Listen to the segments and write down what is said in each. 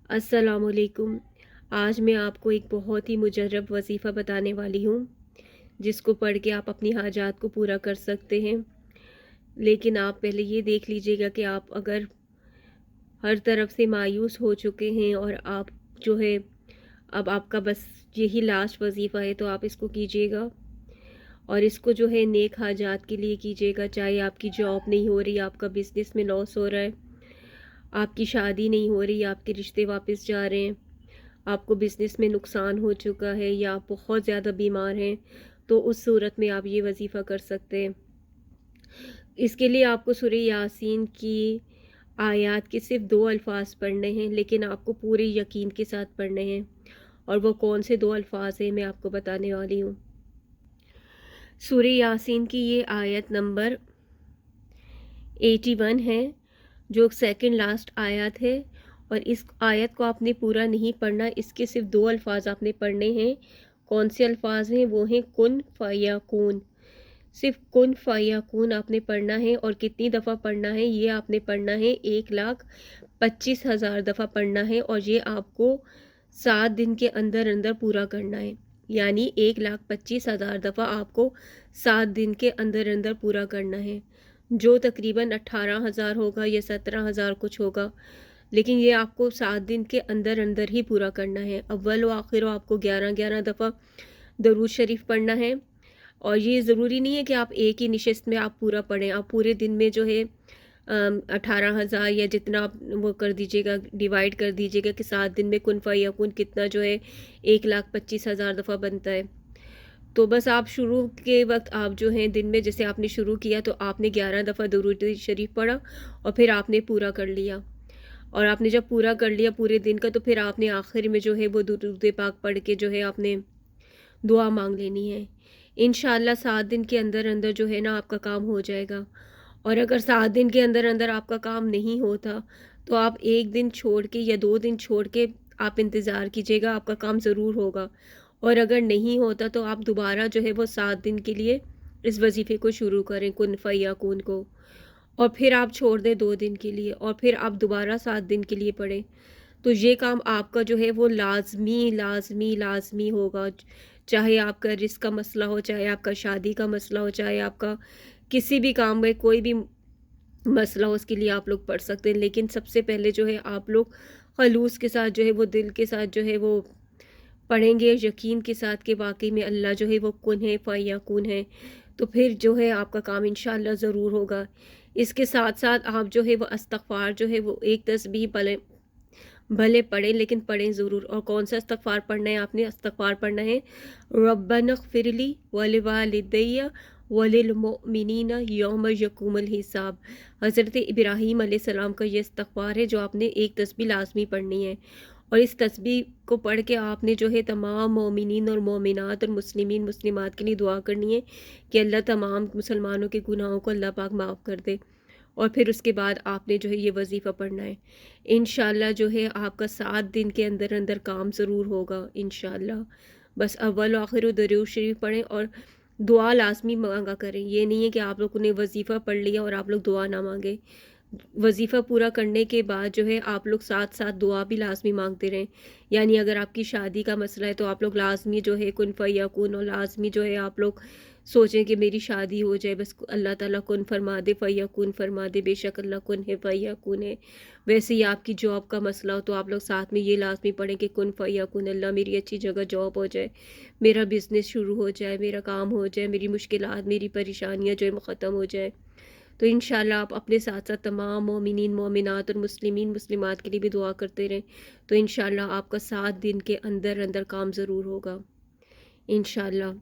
अस्सलाम वालेकुम। आज मैं आपको एक बहुत ही मुजर्रब वजीफ़ा बताने वाली हूँ, जिसको पढ़ के आप अपनी हाजात को पूरा कर सकते हैं। लेकिन आप पहले ये देख लीजिएगा कि आप अगर हर तरफ से मायूस हो चुके हैं और आप जो है अब आपका बस यही लास्ट वजीफ़ा है, तो आप इसको कीजिएगा और इसको जो है नेक हाजात के लिए कीजिएगा। चाहे आपकी जॉब नहीं हो रही, आपका बिज़नेस में लॉस हो रहा है, आपकी शादी नहीं हो रही, आपके रिश्ते वापस जा रहे हैं, आपको बिज़नेस में नुकसान हो चुका है या आप बहुत ज़्यादा बीमार हैं, तो उस सूरत में आप ये वजीफ़ा कर सकते हैं। इसके लिए आपको सूरह यासीन की आयत के सिर्फ 2 अल्फाज पढ़ने हैं, लेकिन आपको पूरे यकीन के साथ पढ़ने हैं। और वो कौन से 2 अल्फाज हैं, मैं आपको बताने वाली हूँ। सूरह यासीन की ये आयत नंबर 81 है, जो सेकंड लास्ट आयत है। और इस आयत को आपने पूरा नहीं पढ़ना, इसके सिर्फ 2 अल्फाज आपने पढ़ने हैं। कौन से अल्फाज हैं? वो हैं कुन फयकून। सिर्फ कुन फयकून आपने पढ़ना है। और कितनी दफ़ा पढ़ना है? ये आपने पढ़ना है 1,25,000 दफ़ा पढ़ना है। और ये आपको 7 दिन के अंदर अंदर पूरा करना है। यानी 1,25,000 दफ़ा आपको 7 दिन के अंदर अंदर पूरा करना है, जो तकरीबन 18,000 होगा या 17,000 कुछ होगा। लेकिन ये आपको 7 दिन के अंदर अंदर ही पूरा करना है। अव्वल व आखिर को 11-11 दफ़ा दरूद शरीफ पढ़ना है। और ये ज़रूरी नहीं है कि आप एक ही निशिस्त में आप पूरा पढ़ें। आप पूरे दिन में जो है 18,000 या जितना आप वो कर दीजिएगा, डिवाइड कर दीजिएगा कि 7 दिन में कुन फ़यकून कितना जो है 1,25,000 दफ़ा बनता है। तो बस आप शुरू के वक्त आप जो हैं दिन में जैसे आपने शुरू किया तो आपने 11 दफ़ा दुरूद शरीफ पढ़ा और फिर आपने पूरा कर लिया। और आपने जब पूरा कर लिया पूरे दिन का, तो फिर आपने आखिर में जो है वो दुरूद पाक पढ़ के जो है आपने दुआ मांग लेनी है। इंशाअल्लाह 7 दिन के अंदर अंदर जो है ना आपका काम हो जाएगा। और अगर 7 दिन के अंदर अंदर आपका काम नहीं होता, तो आप 1 दिन छोड़ के या 2 दिन छोड़ के आप इंतज़ार कीजिएगा, आपका काम ज़रूर होगा। और अगर नहीं होता तो आप दोबारा जो है वो 7 दिन के लिए इस वजीफ़े को शुरू करें, कुन फयकून को। और फिर आप छोड़ दें 2 दिन के लिए और फिर आप दोबारा 7 दिन के लिए पढ़ें। तो ये काम आपका जो है वो लाज़मी, लाज़मी, लाज़मी होगा। चाहे आपका रिज़्क का मसला हो, चाहे आपका शादी का मसला हो, चाहे आपका किसी भी काम में कोई भी मसला हो, उसके लिए आप लोग पढ़ सकते हैं। लेकिन सबसे पहले जो है आप लोग ख़ुलूस के साथ जो है वो दिल के साथ जो है वो पढ़ेंगे, यकीन के साथ कि वाक़ई में अल्लाह जो है वो कुन है, फ़यकून है। तो फिर जो है आपका काम इंशाअल्लाह ज़रूर होगा। इसके साथ-साथ आप जो है वो इस्तिग़फ़ार जो है वो एक तस्बीह भले भले पढ़ें, लेकिन पढ़ें ज़रूर। और कौन सा इस्तिग़फ़ार पढ़ना है आपने? इस्तिग़फ़ार पढ़ना है रब्बनग़फ़िरली वलिवालिदैया वलिलमुमिनीना यौम यक़ूमुल हिसाब। हज़रत इब्राहीम अलैहिस्सलाम का ये इस्तिग़फ़ार है जो आपने एक तस्बीह लाज़मी पढ़नी है। और इस तस्बीह को पढ़ के आपने जो है तमाम मोमिनीन और मोमिनात और मुस्लिमीन मुस्लिमात के लिए दुआ करनी है कि अल्लाह तमाम मुसलमानों के गुनाहों को अल्लाह पाक माफ़ कर दे। और फिर उसके बाद आपने जो है ये वजीफ़ा पढ़ना है। इंशाअल्लाह जो है आपका 7 दिन के अंदर अंदर काम ज़रूर होगा इंशाअल्लाह। बस अव्वल व आखिर दरूद शरीफ पढ़ें और दुआ लाज़मी मांगा करें। ये नहीं है कि आप लोगों ने वजीफ़ा पढ़ लिया और आप लोग दुआ ना मांगे। वजीफ़ा पूरा करने के बाद जो है आप लोग साथ साथ दुआ भी लाज़मी मांगते रहें। यानी अगर आपकी शादी का मसला है तो आप लोग लाज़मी जो है कुन फयकून, और लाज़मी जो है आप लोग सोचें कि मेरी शादी हो जाए, बस अल्लाह ताला कुन फरमा दे, फयकून फरमा दे, बेशक अल्लाह कुन है फयकून है। वैसे ही आपकी जॉब का मसला हो तो आप लोग साथ में ये लाज़मी पढ़ें कि कुन फयकून, अल्लाह मेरी अच्छी जगह जॉब हो जाए, मेरा बिज़नेस शुरू हो जाए, मेरा काम हो जाए, मेरी मुश्किलात, मेरी परेशानियाँ जो है वो ख़त्म हो जाए। तो इंशाअल्लाह आप अपने साथ साथ तमाम मोमिनीन मोमिनात और मुस्लिमीन मुस्लिमात के लिए भी दुआ करते रहें। तो इंशाअल्लाह आपका 7 दिन के अंदर अंदर काम ज़रूर होगा इंशाअल्लाह।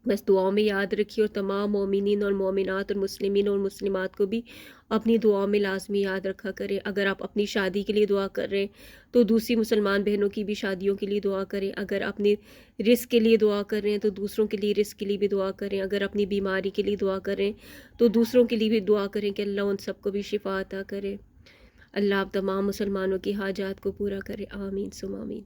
बस दुआओं में याद रखिए और तमाम मोमिनीन और मोमिनात और मुस्लिमीन और मुस्लिमात को भी अपनी दुआओं में लाजमी याद रखा करें। अगर आप अपनी शादी के लिए दुआ कर रहे हैं तो दूसरी मुसलमान बहनों की भी शादियों के लिए दुआ करें। अगर अपने रिस्क के लिए दुआ कर रहे हैं तो दूसरों के लिए रिस्क के लिए भी दुआ करें। अगर अपनी बीमारी के लिए दुआ करें तो दूसरों के लिए भी दुआ करें कि अल्लाह उन सबको भी शिफा अता करे। अल्लाह आप तमाम मुसलमानों की हाजात को पूरा करे। आमीन सुम आमीन।